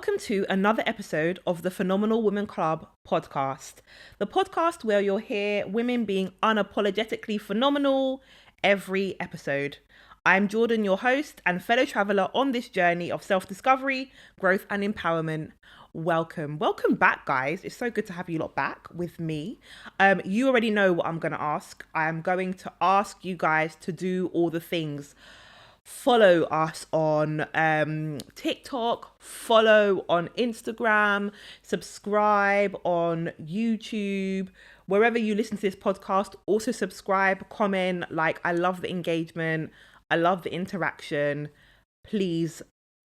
Welcome to another episode of the Phenomenal Women Club podcast, the podcast where you'll hear women being unapologetically phenomenal every episode. I'm Jordan, your host and fellow traveller on this journey of self-discovery, growth and empowerment. Welcome back, guys. It's so good to have you lot back with me. You already know what I'm going to ask. I am going to ask you guys to do all the things. Follow us on TikTok, follow on Instagram, subscribe on YouTube, wherever you listen to this podcast. Also subscribe, comment, like. I love the engagement. I love the interaction. Please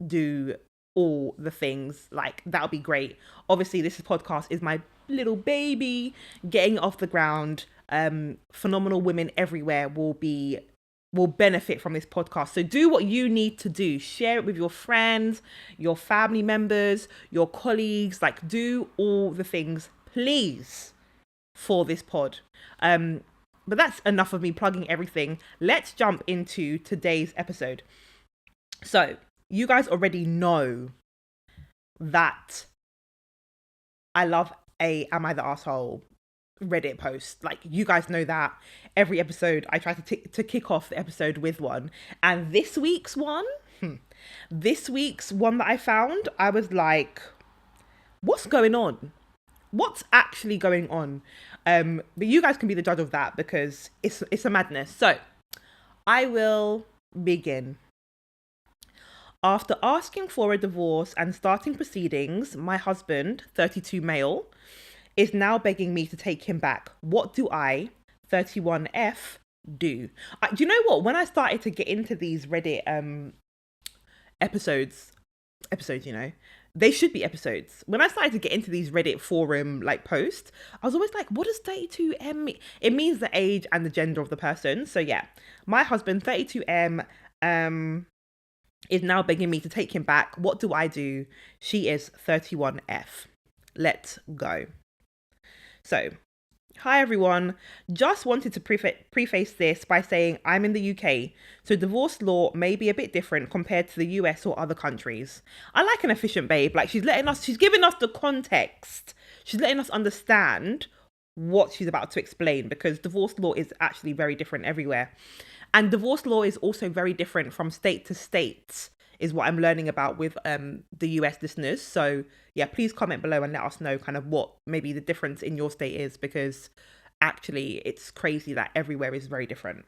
do all the things. Like, that'll be great. Obviously, this podcast is my little baby getting off the ground. Phenomenal women everywhere will benefit from this podcast. So do what you need to do. Share it with your friends, your family members, your colleagues. Like, do all the things, please, for this pod. But that's enough of me plugging everything. Let's jump into today's episode. So you guys already know that I love a Am I the Asshole Reddit post. Like, you guys know that every episode I try to kick off the episode with one. And this week's one that I found, I was like, what's going on? What's actually going on? But you guys can be the judge of that because it's a madness. So I will begin. After asking for a divorce and starting proceedings, my husband, 32 male, is now begging me to take him back. What do I, 31F, do? Do you know what? When I started to get into these Reddit episodes, you know, they should be episodes. When I started to get into these Reddit forum like posts, I was always like, what does 32M mean? It means the age and the gender of the person. So yeah, my husband, 32M, is now begging me to take him back. What do I do? She is 31F. Let's go. So, hi everyone. Just wanted to preface this by saying I'm in the UK, so divorce law may be a bit different compared to the US or other countries. I like an efficient babe. Like, she's giving us the context. She's letting us understand what she's about to explain, because divorce law is actually very different everywhere. And divorce law is also very different from state to state, is what I'm learning about with the US listeners. So yeah, please comment below and let us know kind of what maybe the difference in your state is, because actually it's crazy that everywhere is very different.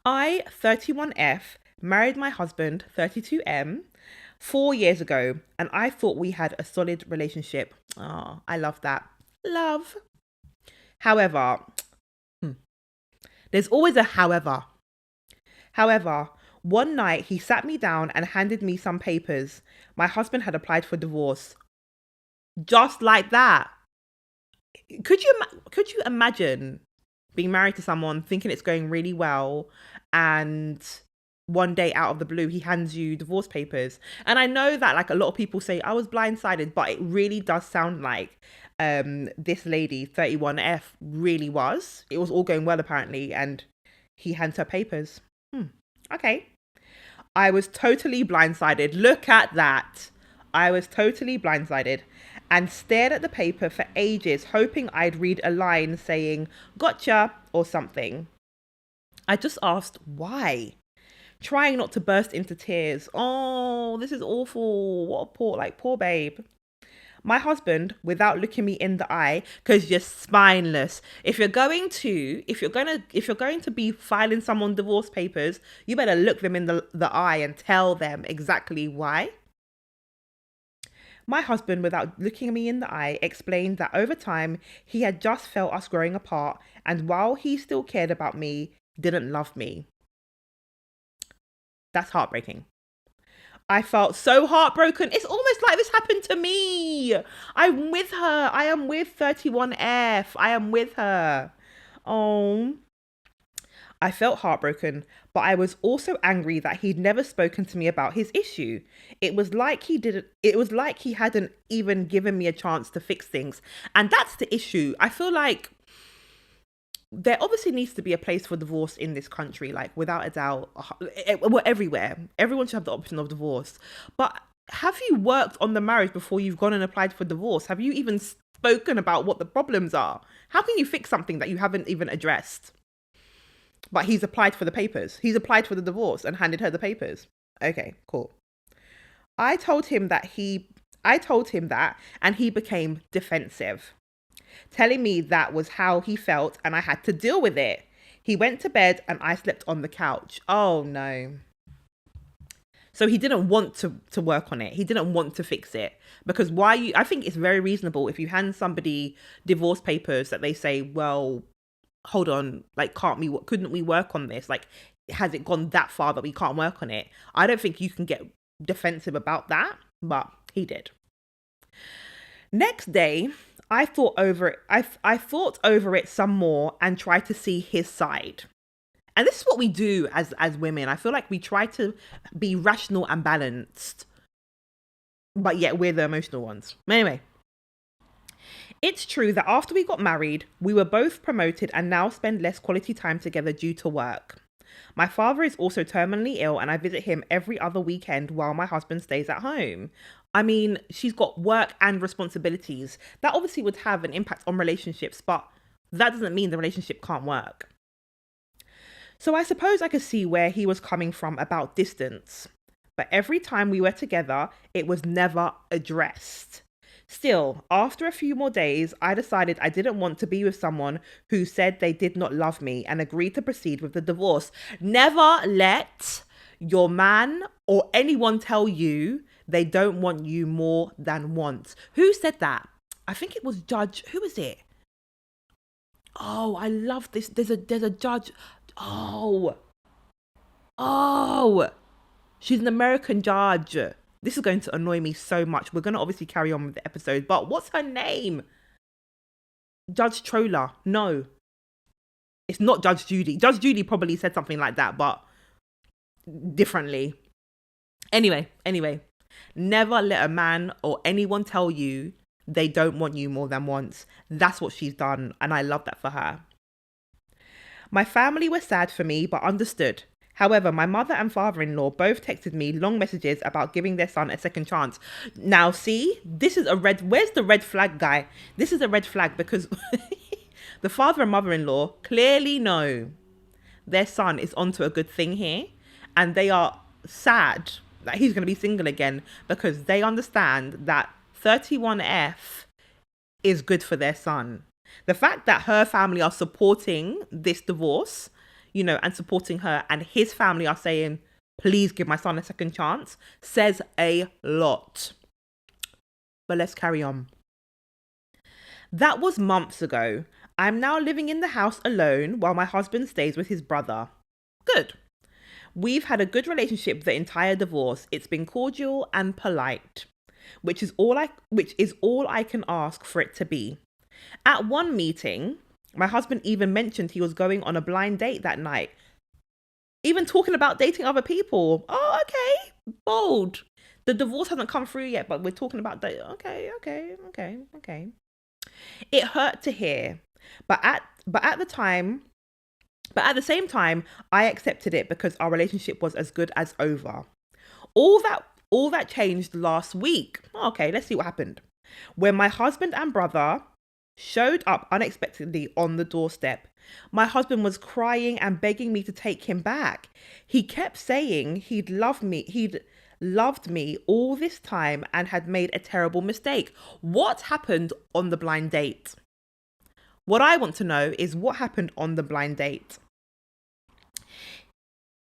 I, 31F, married my husband, 32M, 4 years ago, and I thought we had a solid relationship. Oh, I love that. Love. However, there's always a however. However, one night he sat me down and handed me some papers. My husband had applied for divorce. Just like that. Could you imagine being married to someone, thinking it's going really well, and one day out of the blue he hands you divorce papers? And I know that like a lot of people say I was blindsided, but it really does sound like this lady, 31F, really was. It was all going well apparently, and he hands her papers. Okay. I was totally blindsided. Look at that. I was totally blindsided and stared at the paper for ages, hoping I'd read a line saying, gotcha, or something. I just asked why, trying not to burst into tears. Oh, this is awful. What a poor babe. My husband, without looking me in the eye, because you're spineless. If you're going to be filing someone divorce papers, you better look them in the eye and tell them exactly why. My husband, without looking me in the eye, explained that over time he had just felt us growing apart, and while he still cared about me, didn't love me. That's heartbreaking. I felt so heartbroken. It's almost like this happened to me. I'm with her. I am with 31F. I am with her. Oh. I felt heartbroken, but I was also angry that he'd never spoken to me about his issue. It was like he hadn't even given me a chance to fix things. And that's the issue. I feel like there obviously needs to be a place for divorce in this country, like without a doubt. Well, everywhere. Everyone should have the option of divorce. But have you worked on the marriage before you've gone and applied for divorce? Have you even spoken about what the problems are? How can you fix something that you haven't even addressed? But he's applied for the papers. He's applied for the divorce and handed her the papers. Okay, cool. I told him that and he became defensive, telling me that was how he felt and I had to deal with it. He went to bed and I slept on the couch. Oh no. So he didn't want to work on it. He didn't want to fix it. Because I think it's very reasonable if you hand somebody divorce papers that they say, well, hold on, like, couldn't we work on this? Like, has it gone that far that we can't work on it? I don't think you can get defensive about that, but he did. Next day, I thought over it. I thought over it some more and tried to see his side. And this is what we do as women. I feel like we try to be rational and balanced, but yet we're the emotional ones. Anyway, it's true that after we got married, we were both promoted and now spend less quality time together due to work. My father is also terminally ill and I visit him every other weekend while my husband stays at home. I mean, she's got work and responsibilities. That obviously would have an impact on relationships, but that doesn't mean the relationship can't work. So I suppose I could see where he was coming from about distance. But every time we were together, it was never addressed. Still, after a few more days, I decided I didn't want to be with someone who said they did not love me and agreed to proceed with the divorce. Never let your man or anyone tell you they don't want you more than once. Who said that? I think it was Judge. Who was it? Oh, I love this. There's a judge. Oh, she's an American judge. This is going to annoy me so much. We're going to obviously carry on with the episode, but what's her name? Judge Troller. No, it's not Judge Judy. Judge Judy probably said something like that, but differently. Anyway, never let a man or anyone tell you they don't want you more than once. That's what she's done, and I love that for her. My family were sad for me, but understood. However, my mother and father-in-law both texted me long messages about giving their son a second chance. Now, see, this is where's the red flag, guy? This is a red flag because the father and mother-in-law clearly know their son is onto a good thing here, and they are sad that he's going to be single again because they understand that 31F is good for their son. The fact that her family are supporting this divorce, and supporting her, and his family are saying, please give my son a second chance, says a lot. But let's carry on. That was months ago. I'm now living in the house alone while my husband stays with his brother. Good. We've had a good relationship the entire divorce. It's been cordial and polite, which is all I can ask for it to be. At one meeting, my husband even mentioned he was going on a blind date that night. Even talking about dating other people. Oh, okay. Bold. The divorce hasn't come through yet, but we're talking about that. Okay. It hurt to hear, but at the same time, I accepted it because our relationship was as good as over. All that changed last week. Okay, let's see what happened. When my husband and brother showed up unexpectedly on the doorstep. My husband was crying and begging me to take him back. He kept saying he'd loved me all this time and had made a terrible mistake. What happened on the blind date? What I want to know is what happened on the blind date.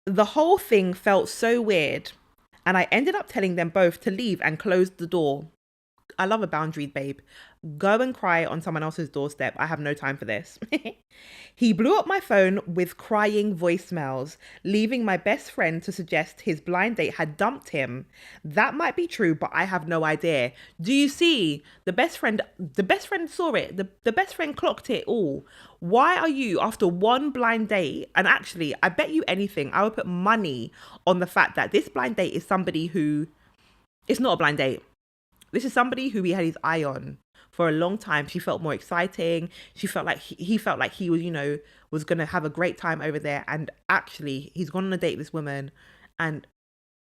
The whole thing felt so weird, and I ended up telling them both to leave and close the door. I love a boundary, babe. Go and cry on someone else's doorstep. I have no time for this. He blew up my phone with crying voicemails, leaving my best friend to suggest his blind date had dumped him. That might be true, but I have no idea. Do you see? The best friend saw it. The best friend clocked it all. Why are you, after one blind date, and actually, I bet you anything, I would put money on the fact that this blind date is somebody who, it's not a blind date. This is somebody who he had his eye on for a long time. She felt more exciting. She felt like he felt like he was, was going to have a great time over there. And actually, he's gone on a date with this woman and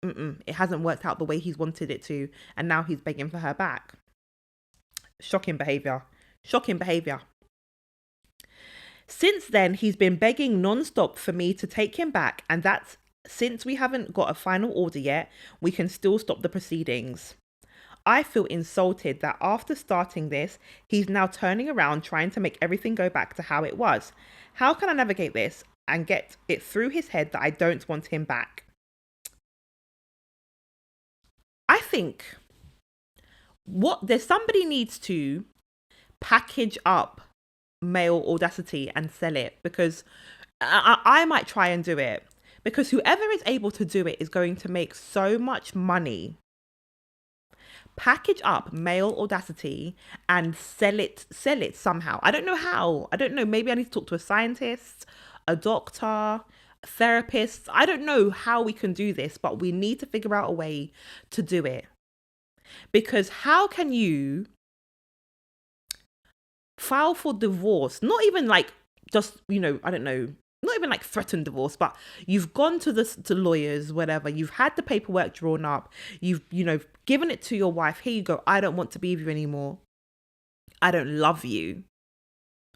It hasn't worked out the way he's wanted it to, and now he's begging for her back. Shocking behavior. Shocking behavior. Since then, he's been begging non-stop for me to take him back, and that's since we haven't got a final order yet, we can still stop the proceedings. I feel insulted that after starting this, he's now turning around trying to make everything go back to how it was. How can I navigate this and get it through his head that I don't want him back? I think somebody needs to package up male audacity and sell it, because I might try and do it, because whoever is able to do it is going to make so much money. Package up male audacity and sell it somehow. I don't know how. I don't know. Maybe I need to talk to a scientist, a doctor, a therapist. I don't know how we can do this, but we need to figure out a way to do it. Because how can you file for divorce? Not even like just, I don't know, not even like threatened divorce, but you've gone to lawyers, whatever. You've had the paperwork drawn up. You've, given it to your wife. Here you go. I don't want to be with you anymore. I don't love you.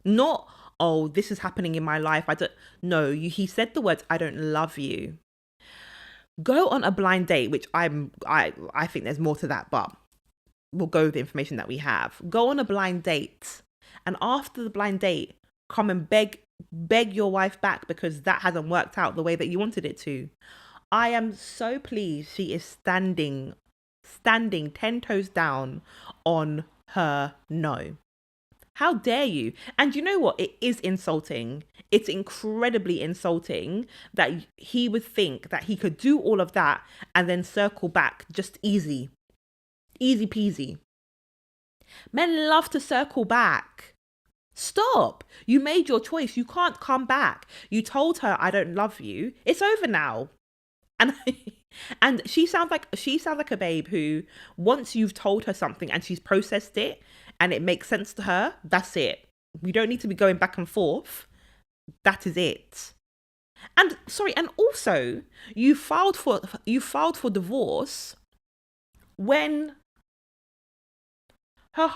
Not, oh, this is happening in my life. He said the words, I don't love you. Go on a blind date, which I think there's more to that, but we'll go with the information that we have. Go on a blind date, and after the blind date, come and beg your wife back, because that hasn't worked out the way that you wanted it to. I am so pleased she is standing 10 toes down on her no. How dare you? And you know what? It is insulting. It's incredibly insulting that he would think that he could do all of that and then circle back just easy peasy. Men love to circle back. Stop. You made your choice. You can't come back. You told her, I don't love you. It's over now. And she sounds like a babe who, once you've told her something and she's processed it and it makes sense to her, that's it. We don't need to be going back and forth. That is it. And also you filed for divorce when her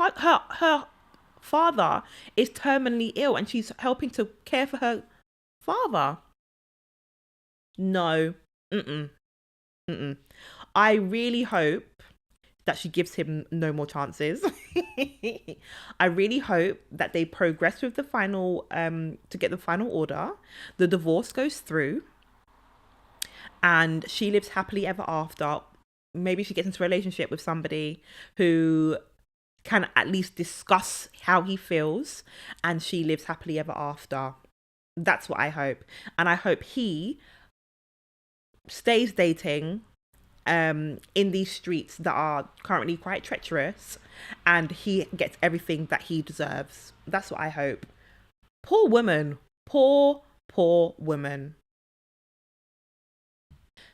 father is terminally ill and she's helping to care for her father. No. I really hope that she gives him no more chances. I really hope that they progress with the final, to get the final order. The divorce goes through and she lives happily ever after. Maybe she gets into a relationship with somebody who can at least discuss how he feels, and she lives happily ever after. That's what I hope. And I hope he stays dating in these streets that are currently quite treacherous, and he gets everything that he deserves. That's what I hope. Poor woman. Poor woman.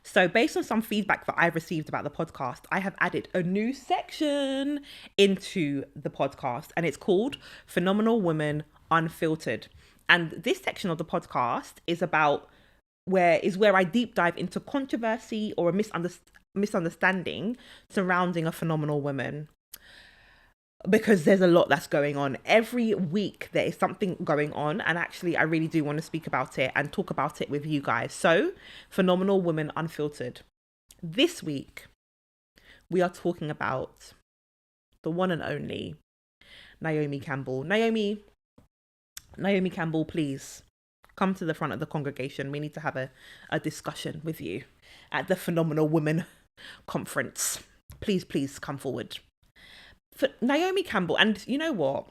So based on some feedback that I've received about the podcast, I have added a new section into the podcast, and it's called Phenomenal Woman Unfiltered. And this section of the podcast is where I deep dive into controversy or a misunderstanding surrounding a phenomenal woman. Because there's a lot that's going on. Every week there is something going on, and actually I really do want to speak about it and talk about it with you guys. So, Phenomenal Woman Unfiltered. This week we are talking about the one and only Naomi Campbell. Naomi Campbell, please come to the front of the congregation. We need to have a discussion with you at the Phenomenal Woman Conference. Please come forward. For Naomi Campbell, and you know what?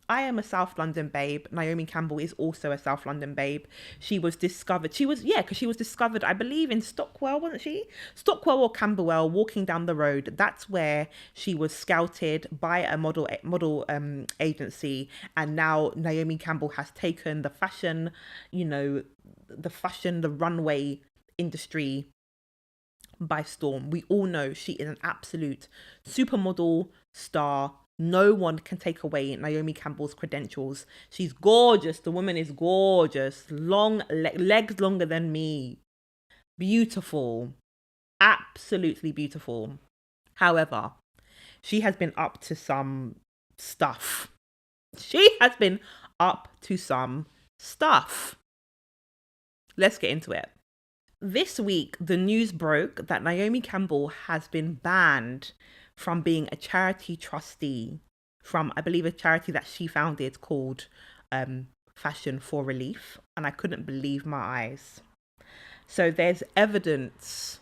I am a South London babe. Naomi Campbell is also a South London babe. She was discovered, I believe, in Stockwell, wasn't she? Stockwell or Camberwell, walking down the road. That's where she was scouted by a model agency. And now Naomi Campbell has taken the fashion, the runway industry by storm. We all know she is an absolute supermodel star. No one can take away Naomi Campbell's credentials. She's gorgeous. The woman is gorgeous. Long legs longer than me. Beautiful. absolutely beautiful. However, she has been up to some stuff. She has been up to some stuff. Let's get into it. This week, the news broke that Naomi Campbell has been banned from being a charity trustee from, I believe, a charity that she founded called Fashion for Relief. And I couldn't believe my eyes. So there's evidence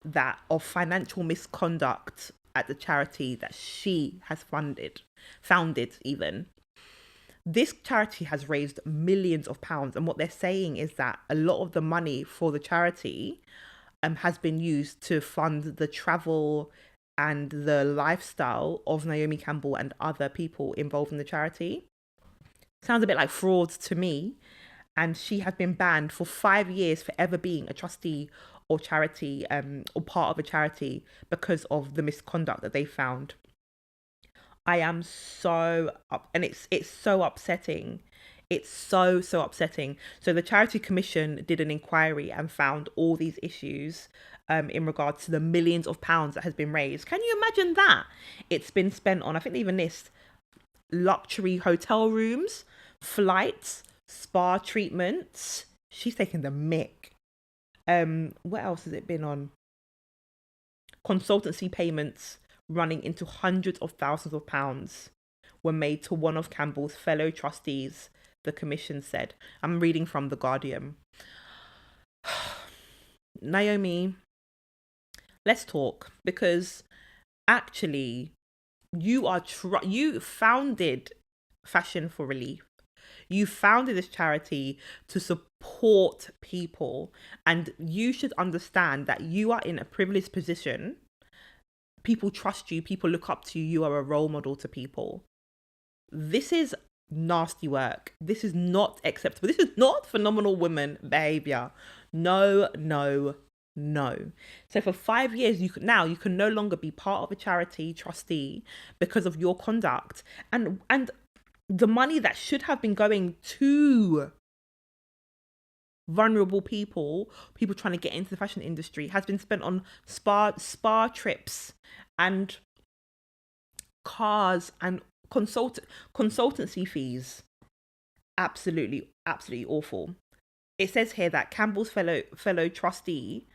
that of financial misconduct at the charity that she has founded even. This charity has raised millions of pounds, and what they're saying is that a lot of the money for the charity has been used to fund the travel and the lifestyle of Naomi Campbell and other people involved in the charity. Sounds a bit like fraud to me. And she has been banned for 5 years for ever being a trustee or charity or part of a charity because of the misconduct that they found. I am so up, and it's so upsetting. It's so upsetting. So the Charity Commission did an inquiry and found all these issues in regards to the millions of pounds that has been raised. Can you imagine that? It's been spent on, I think they even list luxury hotel rooms, flights, spa treatments. She's taking the mick. What else has it been on? Consultancy payments running into hundreds of thousands of pounds were made to one of Campbell's fellow trustees, the commission said. I'm reading from The Guardian. Naomi, let's talk, because actually you founded Fashion for Relief. You founded this charity to support people, and you should understand that you are in a privileged position. People trust you, people look up to you, you are a role model to people. This is nasty work. This is not acceptable. This is not phenomenal woman behavior. No. So for 5 years, you can no longer be part of a charity trustee because of your conduct, and the money that should have been going to vulnerable people trying to get into the fashion industry, has been spent on spa trips and cars and consultancy fees. Absolutely awful. It says here that Campbell's fellow trustee,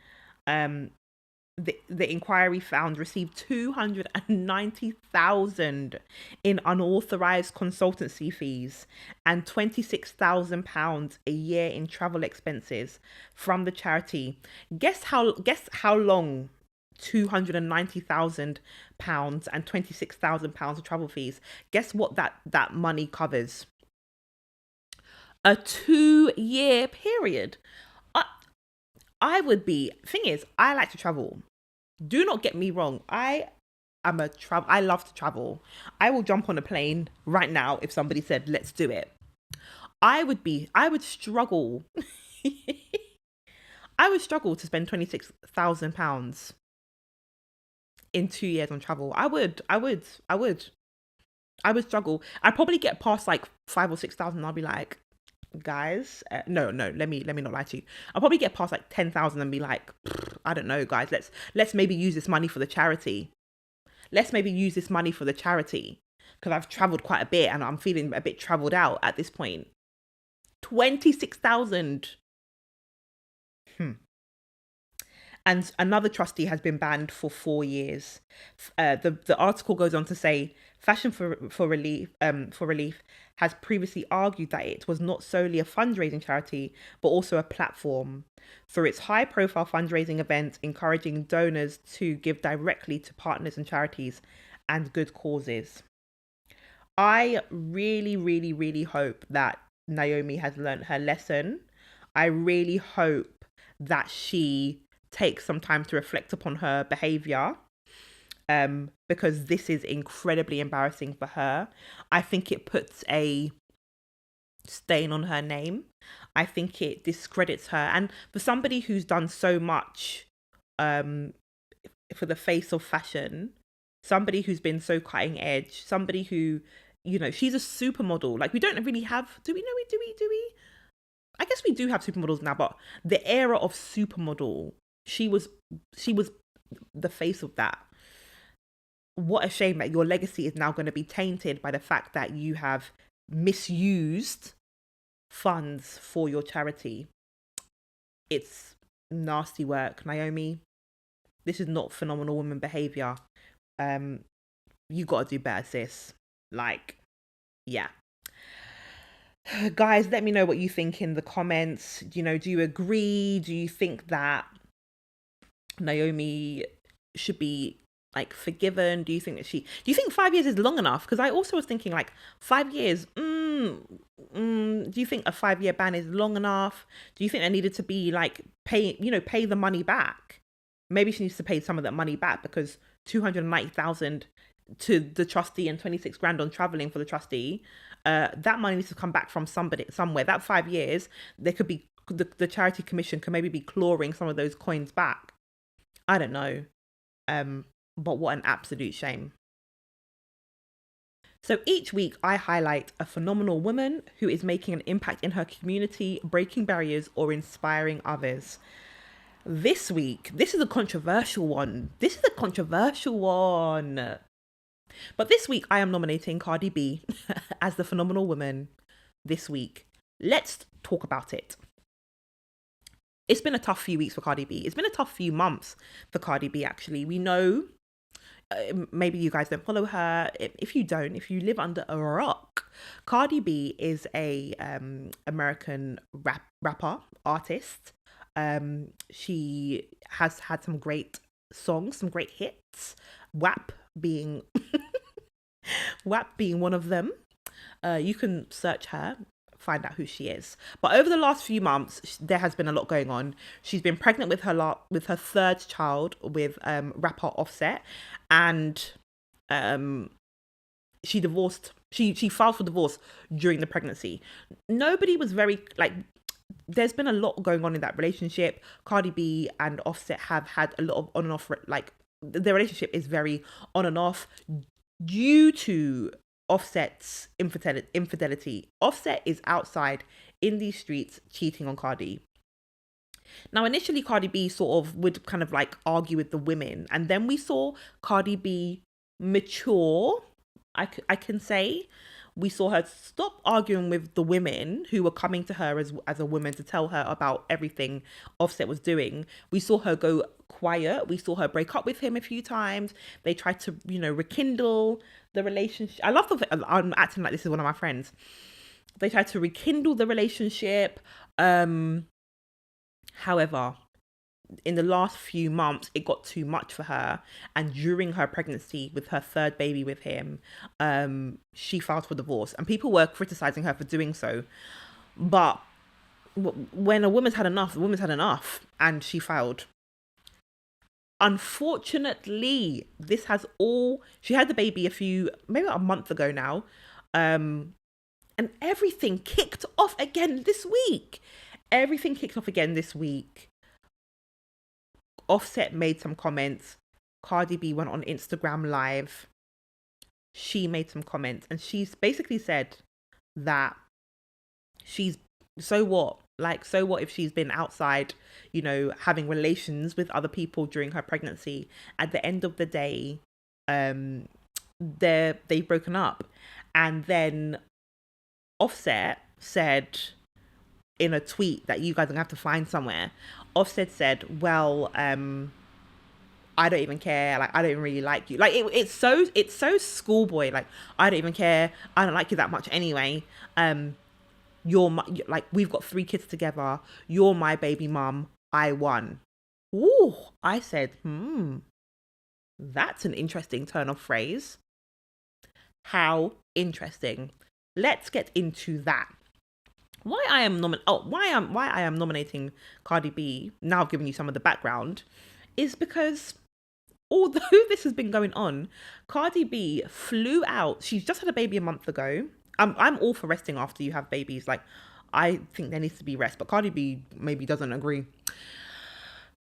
the inquiry found, received 290,000 in unauthorized consultancy fees and £26,000 a year in travel expenses from the charity. Guess how long £290,000 and £26,000 of travel fees. Guess what that money covers? A 2-year period. I would be. Thing is, I like to travel. Do not get me wrong. I love to travel. I will jump on a plane right now if somebody said, let's do it. I would struggle. I would struggle to spend £26,000 in 2 years on travel. I would struggle. I'd probably get past like 5,000 or 6,000. I'll be like, guys, no, let me not lie to you. I'll probably get past like 10,000 and be like, I don't know, guys, let's maybe use this money for the charity. Because I've traveled quite a bit and I'm feeling a bit traveled out at this point. 26,000. And another trustee has been banned for 4 years. The article goes on to say, Fashion for Relief has previously argued that it was not solely a fundraising charity, but also a platform for its high-profile fundraising events, encouraging donors to give directly to partners and charities and good causes. I really hope that Naomi has learned her lesson. I really hope that she takes some time to reflect upon her behavior, because this is incredibly embarrassing for her. I think it puts a stain on her name. I think it discredits her. And for somebody who's done so much for the face of fashion, somebody who's been so cutting edge, somebody who, she's a supermodel. Like, we don't really have, do we? I guess we do have supermodels now, but the era of supermodel, She was the face of that. What a shame that your legacy is now going to be tainted by the fact that you have misused funds for your charity. It's nasty work, Naomi. This is not phenomenal woman behavior. You got to do better, sis. Like, yeah. Guys, let me know what you think in the comments. Do you agree? Do you think that Naomi should be like forgiven? Do you think 5 years is long enough? Because I also was thinking like 5 years. Do you think a 5-year ban is long enough? Do you think there needed to be like pay the money back? Maybe she needs to pay some of that money back, because 290,000 to the trustee and 26 grand on traveling for the trustee. That money needs to come back from somewhere. That 5 years, there could be the charity commission could maybe be clawing some of those coins back. I don't know. But what an absolute shame. So each week I highlight a phenomenal woman who is making an impact in her community, breaking barriers, or inspiring others. This week, this is a controversial one. But this week I am nominating CARDI B as the phenomenal woman this week. Let's talk about it. It's been a tough few weeks for CARDI B. It's been a tough few months for CARDI B, actually. We know, maybe you guys don't follow her. If you live under a rock, CARDI B is a American rapper, artist. She has had some great songs, some great hits. WAP being one of them. You can search her, find out who she is. But over the last few months, there has been a lot going on. She's been pregnant with her third child with rapper Offset, and she divorced. She filed for divorce during the pregnancy. Nobody was very there's been a lot going on in that relationship. CARDI B and Offset have had a lot of on and off, their relationship is very on and off due to Offset's infidelity. Offset is outside in these streets cheating on CARDI. Now, initially, CARDI B sort of would kind of argue with the women, and then we saw CARDI B mature. I can say we saw her stop arguing with the women who were coming to her as a woman to tell her about everything Offset was doing. We saw her go quiet. We saw her break up with him a few times. They tried to, rekindle the relationship. I love I'm acting like this is one of my friends. They tried to rekindle the relationship. However, in the last few months, it got too much for her. And during her pregnancy with her third baby with him, she filed for divorce. And people were criticizing her for doing so. But when a woman's had enough, and she filed. Unfortunately, she had the baby maybe a month ago now. And everything kicked off again this week. Offset made some comments. CARDI B went on Instagram Live. She made some comments, and she's basically said that so what if she's been outside, having relations with other people during her pregnancy. At the end of the day, they've broken up. And then Offset said in a tweet that you guys are gonna have to find somewhere. Offset said, well, I don't even care. I don't even really like you. It's so schoolboy. I don't even care. I don't like you that much anyway. You're my, we've got 3 kids together. You're my baby mum. I won. Ooh, I said, that's an interesting turn of phrase. How interesting. Let's get into that. Why I am nominating CARDI B, now I've given you some of the background, is because although this has been going on, CARDI B flew out. She's just had a baby a month ago. I'm all for resting after you have babies. I think there needs to be rest, but CARDI B maybe doesn't agree.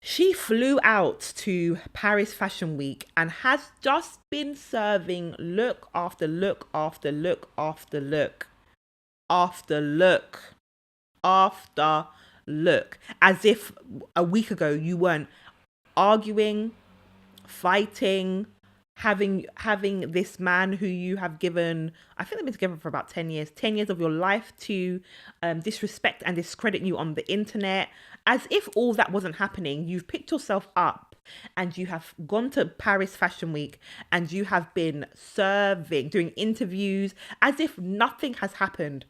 She flew out to Paris Fashion Week and has just been serving look after look after look after look after look after look, as if a week ago you weren't arguing, fighting, having this man who you have given, I think they've been together for about 10 years of your life, to disrespect and discredit you on the internet. As if all that wasn't happening, you've picked yourself up and you have gone to Paris Fashion Week and you have been doing interviews as if nothing has happened.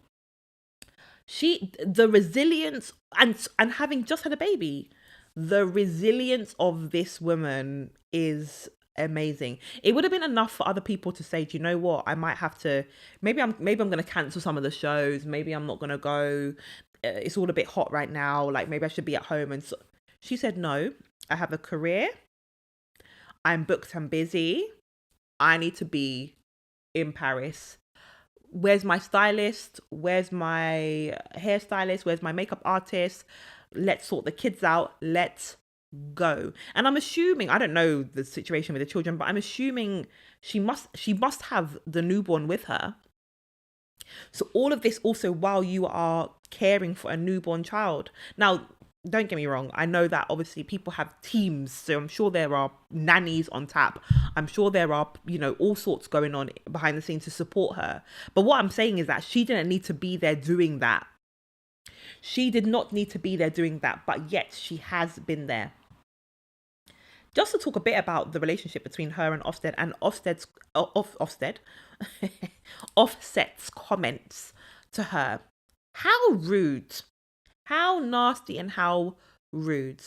The resilience, and having just had a baby, the resilience of this woman is amazing. It would have been enough for other people to say, do you know what, I might have to, maybe I'm going to cancel some of the shows, maybe I'm not going to go, it's all a bit hot right now, like maybe I should be at home. And so she said, no, I have a career, I'm booked and busy, I need to be in Paris. Where's my stylist? Where's my hairstylist? Where's my makeup artist? Let's sort the kids out. Let's go. And I'm assuming, I don't know the situation with the children, but I'm assuming she must have the newborn with her. So all of this also while you are caring for a newborn child. Now, don't get me wrong, I know that obviously people have teams, so I'm sure there are nannies on tap. I'm sure there are, all sorts going on behind the scenes to support her. But what I'm saying is that she didn't need to be there doing that. She did not need to be there doing that, but yet she has been there. Just to talk a bit about the relationship between her and Offset, and Offset's comments to her. How rude. How nasty and how rude.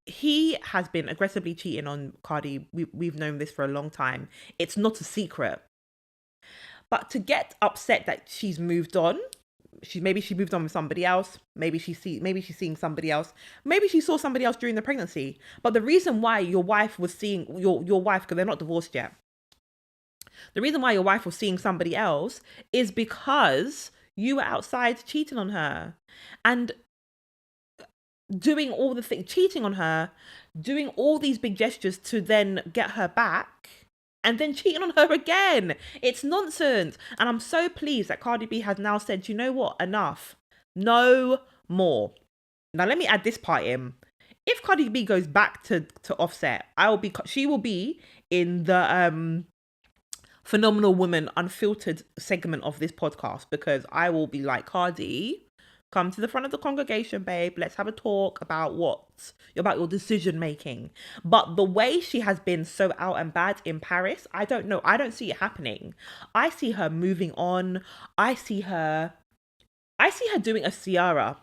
He has been aggressively cheating on Cardi. We've known this for a long time. It's not a secret. But to get upset that she's moved on, maybe she moved on with somebody else. Maybe she's seeing somebody else. Maybe she saw somebody else during the pregnancy. But the reason why your wife was seeing your wife, because they're not divorced yet. The reason why your wife was seeing somebody else is because you were outside cheating on her and doing all the things, cheating on her, doing all these big gestures to then get her back and then cheating on her again. It's nonsense. And I'm so pleased that Cardi B has now said, you know what, enough, no more. Now, let me add this part in. If Cardi B goes back to Offset, she will be in the Phenomenal Woman Unfiltered segment of this podcast, because I will be like, Cardi, come to the front of the congregation, babe. Let's have a talk about your decision making. But the way she has been so out and bad in Paris, I don't know. I don't see it happening. I see her moving on. I see her doing a Ciara.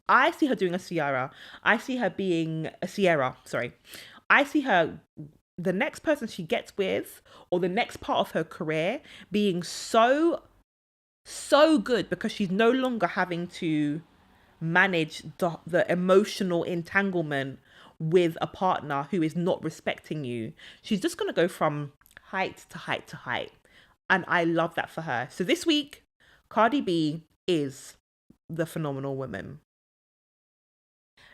I see her being a Sierra. Sorry. I see her, the next person she gets with, or the next part of her career, being so good, because she's no longer having to manage the emotional entanglement with a partner who is not respecting you. She's just going to go from height to height to height. And I love that for her. So this week, Cardi B is the phenomenal woman.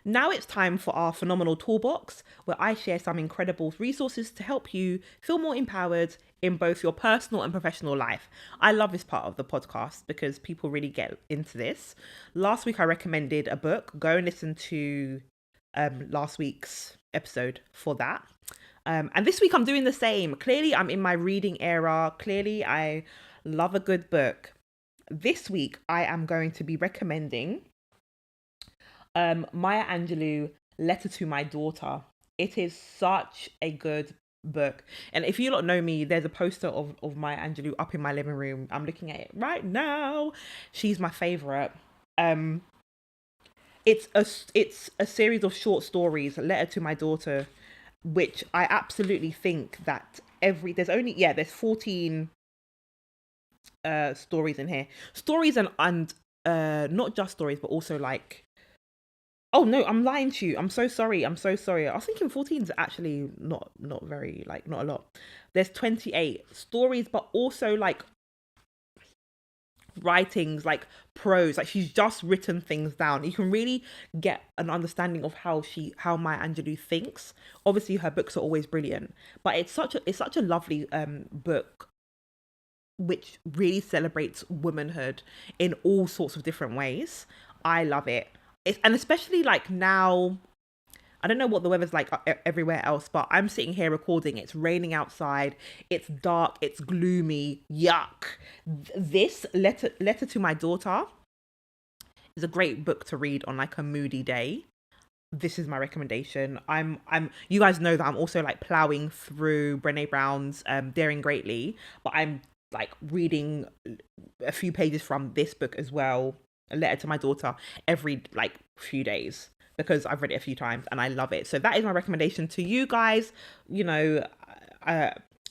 Now it's time for our phenomenal toolbox, where I share some incredible resources to help you feel more empowered in both your personal and professional life. I love this part of the podcast because people really get into this. Last week I recommended a book. Go and listen to last week's episode for that. And this week I'm doing the same. Clearly I'm in my reading era. Clearly I love a good book. This week I am going to be recommending Maya Angelou, Letter to My Daughter. It is such a good book. And if you lot know me, there's a poster of Maya Angelou up in my living room. I'm looking at it right now. She's my favorite. It's a series of short stories, Letter to My Daughter, which I absolutely think that there's 14 stories in here. Stories and not just stories, but also like, oh no, I'm lying to you. I'm so sorry. I was thinking 14 is actually not very, like, not a lot. There's 28 stories, but also like writings, like prose. Like, she's just written things down. You can really get an understanding of how Maya Angelou thinks. Obviously, her books are always brilliant, but it's such a lovely book, which really celebrates womanhood in all sorts of different ways. I love it. And especially like now, I don't know what the weather's like everywhere else, but I'm sitting here recording. It's raining outside. It's dark. It's gloomy. Yuck. This letter to my daughter is a great book to read on like a moody day. This is my recommendation. You guys know that I'm also like plowing through Brené Brown's Daring Greatly, but I'm like reading a few pages from this book as well, A Letter to My Daughter, every like few days, because I've read it a few times and I love it. So that is my recommendation to you guys. You know,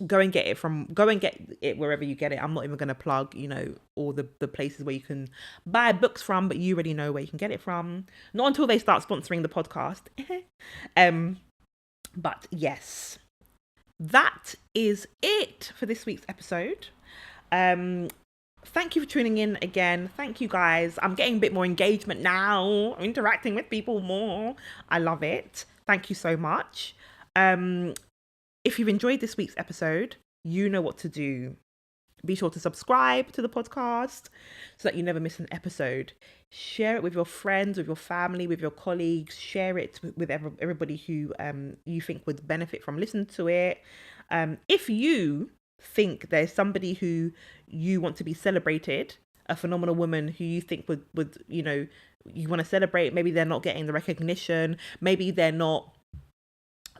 go and get it wherever you get it. I'm not even going to plug, you know, all the places where you can buy books from, but you already know where you can get it from. Not until they start sponsoring the podcast. But yes, that is it for this week's episode. Thank you for tuning in again. Thank you guys. I'm getting a bit more engagement now. I'm interacting with people more. I love it. Thank you so much. If you've enjoyed this week's episode, you know what to do. Be sure to subscribe to the podcast so that you never miss an episode. Share it with your friends, with your family, with your colleagues. Share it with everybody who you think would benefit from listening to it. If you think there's somebody who you want to be celebrated, a phenomenal woman who you think would you know, you want to celebrate, maybe they're not getting the recognition, maybe they're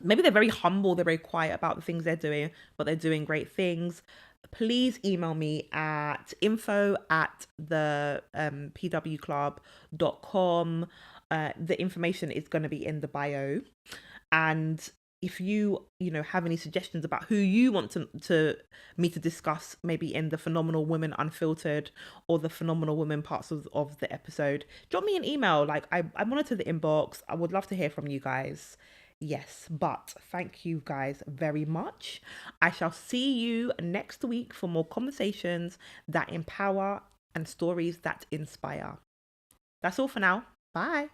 very humble, they're very quiet about the things they're doing, but they're doing great things, please email me at info@the pwclub.com. The information is going to be in the bio. And if you have any suggestions about who you want me to discuss, maybe in the Phenomenal Woman Unfiltered or the Phenomenal Woman parts of the episode, drop me an email. Like I monitor the inbox. I would love to hear from you guys. Yes, but thank you guys very much. I shall see you next week for more conversations that empower and stories that inspire. That's all for now. Bye.